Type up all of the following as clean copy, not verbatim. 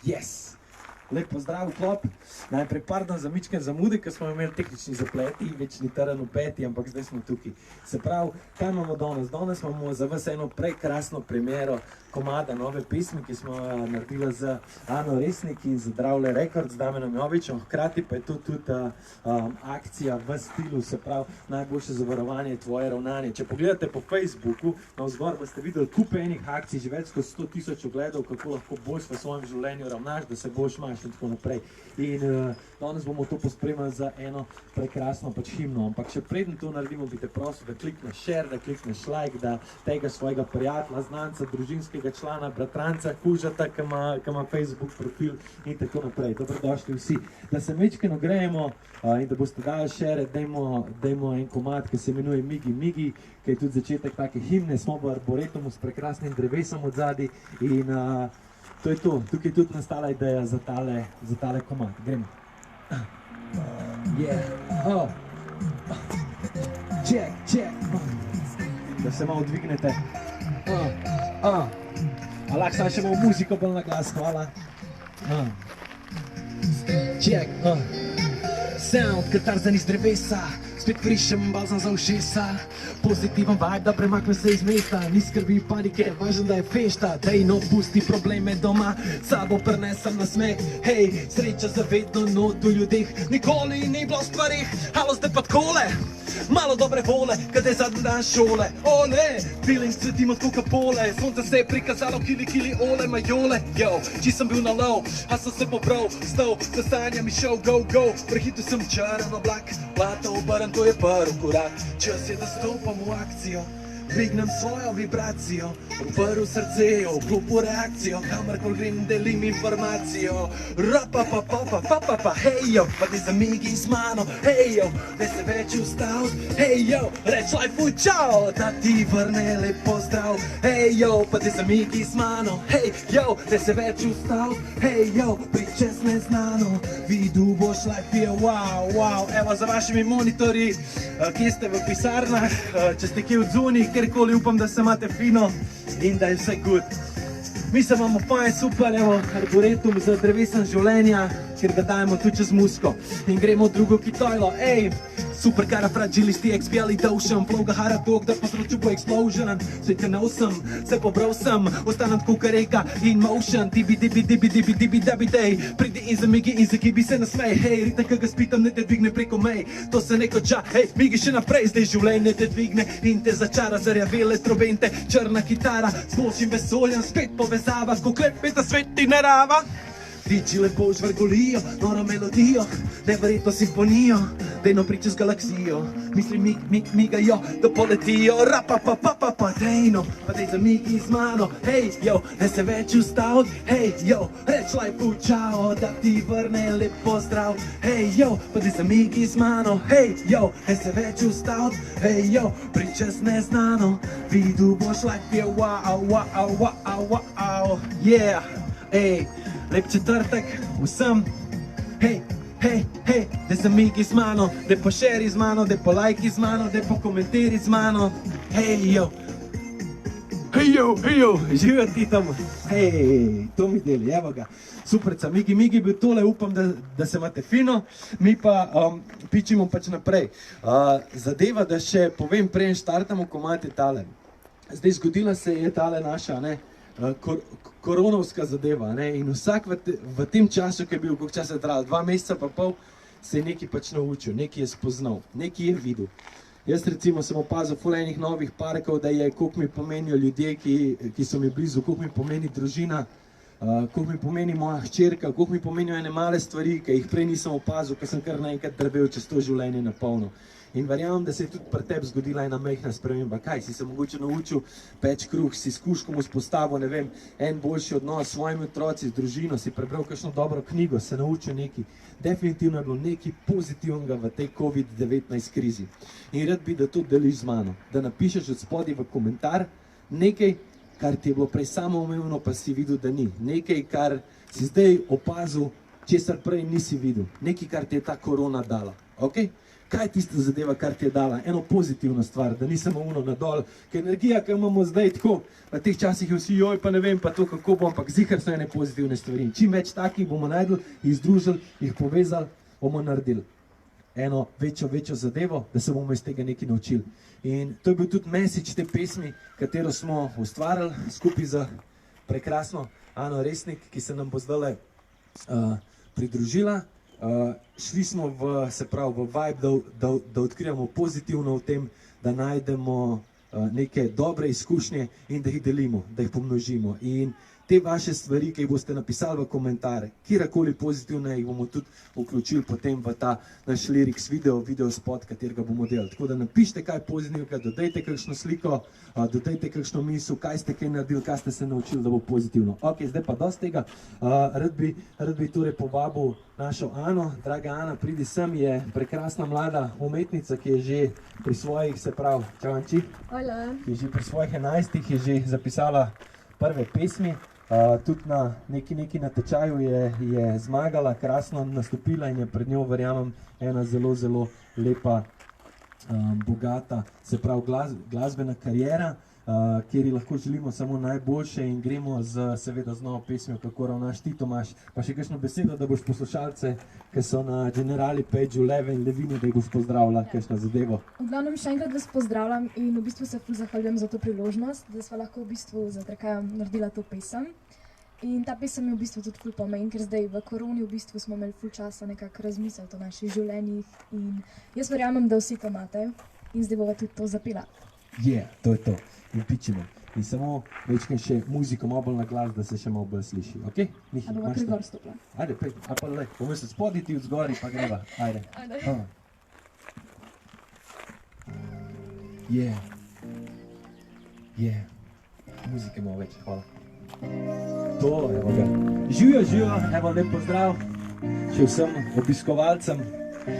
Yes! Lep pozdrav, klop. Najprej pardon za mičken zamude, ker smo imeli tehnični zapleti, večni teren v peti, ampak zdaj smo tukaj. Se pravi, kaj imamo danes? Danes imamo za vas eno prekrasno premiero komada nove pesmi, ki smo naredili z Ano Resnik in z Dravle Records, Damenom Jovičem. Hkrati pa je to tudi akcija v stilu, se pravi, najboljše zavarovanje tvoje ravnanje. Če pogledate po Facebooku, navzgor boste videli kupe enih akcij, že več kot 100 000 ogledov, kako lahko boljš v svojem življenju ravnaš, da se boljš imaš in tako naprej. In danes bomo to pospremili za eno prekrasno himno, ampak še preden to naredimo, bi te prosil, da klikneš share, da klikneš like, da tega svojega prijatelja, znanca, družinskega člana, bratranca, kužata, ki ima Facebook profil in tako naprej. Dobrodošli vsi. Da se mečkeno grejemo in da boste dali share, dajmo en komad, ki se imenuje Migi Migi, ki je tudi začetek take himne. Smo v arboretumu s prekrasnim drevesom od zadaj in to je to. Tukaj je tudi nastala ideja za tale komad. Gremo. Check. Da se malo dvignete. Lahko sam še malo muziko bolj na glas, hvala. Check. Sound, katarzen iz drevesa. Spet frišem balzam za ušesa. Pozitiven vibe, da premakne se iz mesta. Ni skrbi panike, važno da je fešta. Dej no pusti probleme doma, sabo prenesem na smeh. Hej, sreča zavedno not v ljudeh. Nikoli ni bilo v stvarih, halo zdaj pa takole. Malo dobre vole, kad je zadnji dan šole. Ole, feeling cvetimo tako pole. Sonce se je prikazalo, kili ole, majole. Yo, či sem bil na low, a sem se pobral. Stov, za sanjami šel, go Prehitil sem čaren oblak, plata obrn, to je prvi korak. Čas je, da stopam v akcijo, dvignem svojo vibracijo, odprl srce, vklopu reakcijo, kamorkoli grem, delim informacijo. Ra-pa-pa-pa-pa-pa-pa-pa, hejo, pa ti zamigi z mano, hejo, ne se več ustavit, hejo, reč lajfu čao, da ti vrne lep pozdrav, hejo, pa ti zamigi z mano, hejo, ne se več ustavit, hejo, pričez neznano, vidu boš lajf je wow, evo za vašimi monitorji, kje ste v pisarnah, če ste kje od zunij, kjerkoli upam, da se imate fino in da je vse good. Mi se imamo fajn, super, evo, arboretum za drevesen življenja, ker ga dajemo tudi čez musko. In gremo v drugo kitojlo, super cara fragilisti, expialidation, flow ga hara dog, da povzročil bo explosion. Sve te nosem, se pobral sem, ostanem tako kareka in motion, dibi, day. Pridi in za migi in za kibi se nasmej, hej, ritem, ki ga spitam, ne te dvigne preko mej. To se ne konča, hej, migi še naprej, zdaj življenje te dvigne in te začara, zarjavele strobente, črna kitara, s boljšim vesoljem, spet povezava, ko klepeta svet in narava. Diči lepo žvrgolijo, noro melodijo, neverjetno simfonijo, dejno priča z galaksijo. Misli migajo, da poletijo, ra-pa-pa-pa-pa-pa, dejno, pa dej zamigi z mano, hej, jo, ne se več ustavit, hej, jo, reč lajfu čao, da ti vrne lep pozdrav, hej, jo, pa dej zamigi z mano, hej, jo, ne se več ustavit, hej, jo, priča z neznano, vidu boš lajf je wow, yeah, lep četrtek vsem, hej, da se migi z mano, da po share z mano, da po like z mano, da po komentiri z mano, hej, jo, živijo ti tam, hej, to mi deli, evo ga, superca, migi bil tole, upam, da se imate fino, mi pa pičimo pač naprej. Zadeva, da še povem, preden štartamo, ko imate tale, zdaj zgodila se je tale naša, koronovska zadeva, in vsak v tem času, ki je bil, koliko časa je trajalo, 2 meseca pa pol, se je nekaj pač naučil, nekaj je spoznal, nekaj je videl. Jaz recimo sem opazil ful enih novih parkov, da je, koliko mi pomenijo ljudje, ki so mi blizu, koliko mi pomeni družina, koliko mi pomeni moja hčerka, koliko mi pomenijo ene male stvari, ki jih prej nisem opazil, ker sem kar naenkrat drbel čez to življenje na polno. In verjamem, da se je tudi pri tebi zgodila ena majhna sprememba. Kaj, si se mogoče naučil peč kruh, si s kužkom vzpostavil, ne vem, en boljši odnos s svojimi otroci, z družino, si prebral kakšno dobro knjigo, se naučil nekaj. Definitivno je bilo nekaj pozitivnega v tej COVID-19 krizi. In rad bi, da to deliš z mano, da napišeš od spodaj v komentar nekaj, kar ti je bilo prej samoumevno, pa si videl, da ni. Nekaj, kar si zdaj opazil, česar prej nisi videl. Nekaj, kar ti je ta korona dala. Ok? kaj je tista zadeva, kar ti je dala, eno pozitivno stvar, da ni samo ono nadol, ker energija, ki imamo zdaj tako, v teh časih je vsi, joj, pa ne vem, pa to kako bom, ampak zihar so ene pozitivne stvari. Čim več takih bomo najdli, jih združili, jih povezali, bomo naredili eno večjo zadevo, da se bomo iz tega nekaj naučili. In to je bil tudi message te pesmi, katero smo ustvarili skupaj z prekrasno Ano Resnik, ki se nam bo zdaj pridružila. Šli smo v vibe, da odkrijemo pozitivno v tem, da najdemo neke dobre izkušnje in da jih delimo, da jih pomnožimo. In te vaše stvari, ki jih boste napisali v komentar, kjerkoli pozitivne, jih bomo tudi vključili potem v ta naš lyrics video spot, katerega bomo delali. Tako da napišite kaj pozitivnega, dodajte kakšno sliko, dodajte kakšno misel, kaj ste kaj naredili, kaj ste se naučili, da bo pozitivno. Ok, zdaj pa dosti tega. Rad bi torej povabil našo Ano. Draga Ana, pridi sem, je prekrasna mlada umetnica, ki je že pri svojih, se pravi, čau Anči, ki je že pri svojih 11 je že zapisala prve pesmi. Tudi na neki natečaju je zmagala, krasno nastopila in je pred njo, verjamem, ena zelo lepa, bogata, se pravi glasbena kariera, kjer ji lahko želimo samo najboljše in gremo seveda z novo pesmijo Kako ravnaš ti, Tomaž. Pa še kakšno besedo, da boš poslušalce, ki so na Generali pageu Leve in Levine, da jih boš pozdravila, kakšno zadevo. V glavnem še enkrat vas pozdravljam in v bistvu se ful zahvaljujem za to priložnost, da sva lahko v bistvu za Trakajem naredila to pesem. In ta pesem je v bistvu tudi ful pomen, ker zdaj v koroni v bistvu smo imeli ful časa nekako razmisliti o naših življenjih in jaz verjamem, da vsi to imate in zdaj bova tudi to zapela. To je to. In pičimo. In samo večkaj še muziko malo bolj na glas, da se še malo bolj sliši, ok? A bova kar gor stopila? Ajde, pej, a pa le, bomo se spodaj ti vzgori, pa greva, ajde. Muzike malo več, hvala. To, evo ga. Živijo, evo, lep pozdrav še vsem obiskovalcem.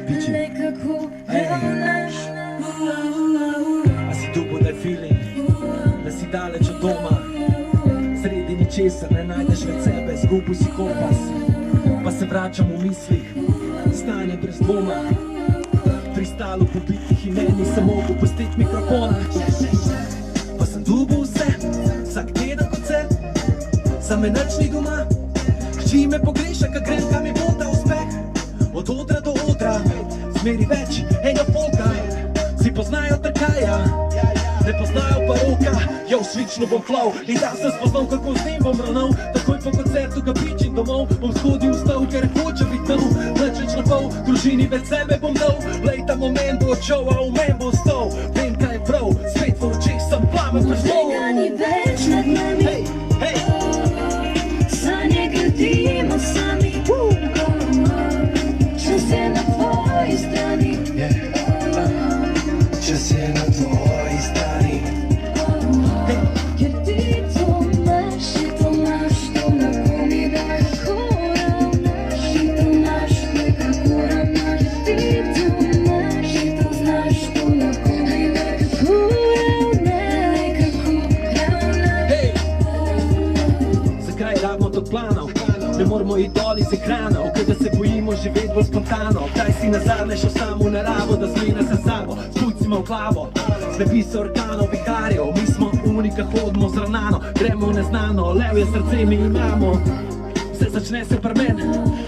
Piči. A si tu bo da feeling, da si daleč od doma, sredi ničesar ne najdeš več sebe, zgubil si kompas, pa se vračam v mislih, stanje brez dvoma, pristalo pobitih in meni sem mogel pustiti mikrofona. Pa sem dubil vse, vsak teden koncert, zame nič ni doma, hči me pogreša, ka grem, kam je bolj ta uspeh, od odra do odra, zmeri več enega folka, si poznajo Trkaja, ne poznajo pa roka, jo svično bom flow in da sem spoznal, kako z njim bom ravnal, takoj po koncertu ga pričim domov, bom shodil v stol, ker hoče biti nov, nič več na pol, družini več sebe bom dal, lej ta moment bo odšel, a v men bo stol, vem kaj je prav, svet v očeh sem plamen prežmol. Vsega ni več nad nami, sanje gradimo sami, čas je na tvoji strani. Čas je na tvoji strani. Ker ti to imaš, to lahko mi daš, kako ravnaš, to imaš, nekako ravnaš. Ti to imaš, to znaš, to lahko mi daš, kako ravnaš. Zakaj rabimo to planov? Ne moramo iti dol iz ekrana, okej da se bojimo živeti bolj spontano. Kdaj si nazadnje šel sam v naravo, da zmena se sabo, spucimo v glavo, zlepi se orkanov, viharjev, mi smo unika, hodimo zravnano, gremo v neznano, levje srce mi imamo, vse začne se pri men,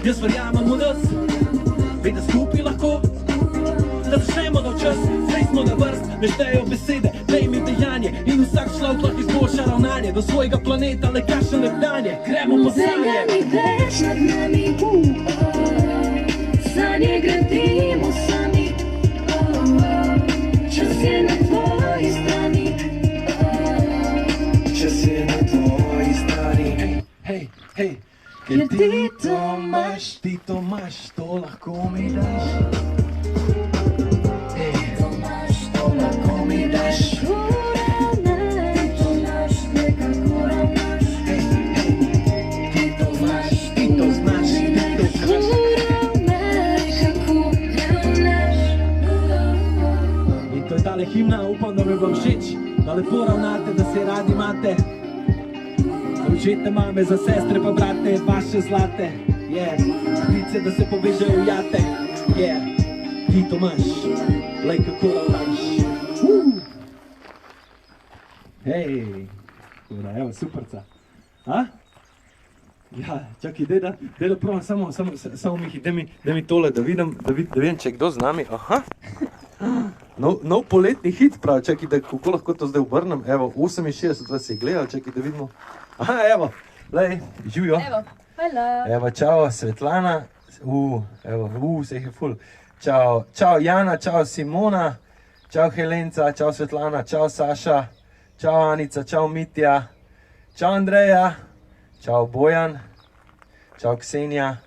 jaz verjamem v nas, ve da skupaj lahko, da začnemo na čas, zdaj smo na vrst, ne štejo besede, daj mi dejanje in vsak človek lahko izboljša ravnanje do svojega planeta, le kakšno nekdanje, gremo po sanje. Vsega ni več nad nami, sanje gradimo sami, čas je na tvoji strani. Čas je na tvoji strani. Hej, ker ti to imaš, to lahko mi daš. Himna, upam, da me bo všeč, da lepo ravnate, da se radi imate. Očete, mame, za sestre pa brate, vaše zlate, strice, da se povežejo v jate, Ti Tomaš, lej kako ravnaš. Hej, dobra, evo, superca. A? Ja, čakaj, daj da provam, samo Mihi, daj mi tole, da vidim, če je kdo z nami. Aha. Nov poletni hit prav, čakaj, da kako lahko to zdaj obrnem. Evo, 68 vas je gledal, čakaj, da vidimo. Aha, evo, lej, živijo. Evo, hvala. Evo, čao Svetlana, evo, se jih je ful. Čao Jana, čao Simona, čao Helenca, čao Svetlana, čao Saša, čao Anica, čao Mitja, čao Andreja, čao Bojan, čao Ksenija,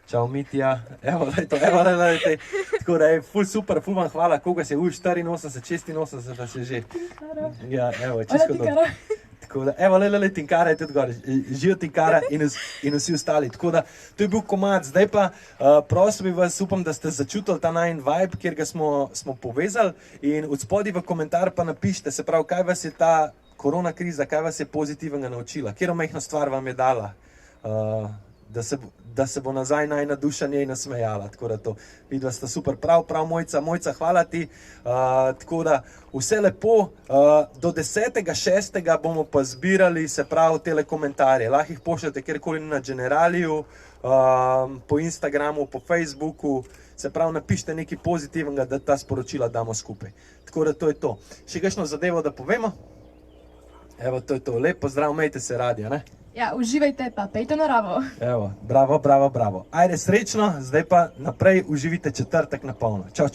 čao Mitja, evo, lejte, tako da je ful super, ful vam hvala, koga se je 84, 86, da se že, ja, evo, čisto dobro. Tako da, evo, le, Tinkara je tudi gor, živijo Tinkara in vsi ostali. Tako da, to je bil komad. Zdaj pa prosil bi vas, upam, da ste začutili ta najin vibe, kjer ga smo povezali. In od spodaj v komentar pa napišite, se pravi, kaj vas je ta korona kriza, kaj vas je pozitivnega naučila, katero majhno stvar vam je dala, da se bo nazaj najina duša njej nasmejala. Tako da to, vidva sta super, prav Mojca, hvala ti. Tako da, vse lepo, do 10.6. bomo pa zbirali, se pravi, tele komentarje. Lahko jih pošljete kjerkoli na Generaliju, po Instagramu, po Facebooku, se pravi, napišite nekaj pozitivnega, da ta sporočila damo skupaj. Tako da to je to. Še kakšno zadevo, da povemo? Evo, to je to. Lep pozdrav, imejte se radi, a ne? Ja, uživajte pa, pejte naravo. Evo, bravo. Ajde, srečno, zdaj pa naprej uživite četrtek na polno. Čau.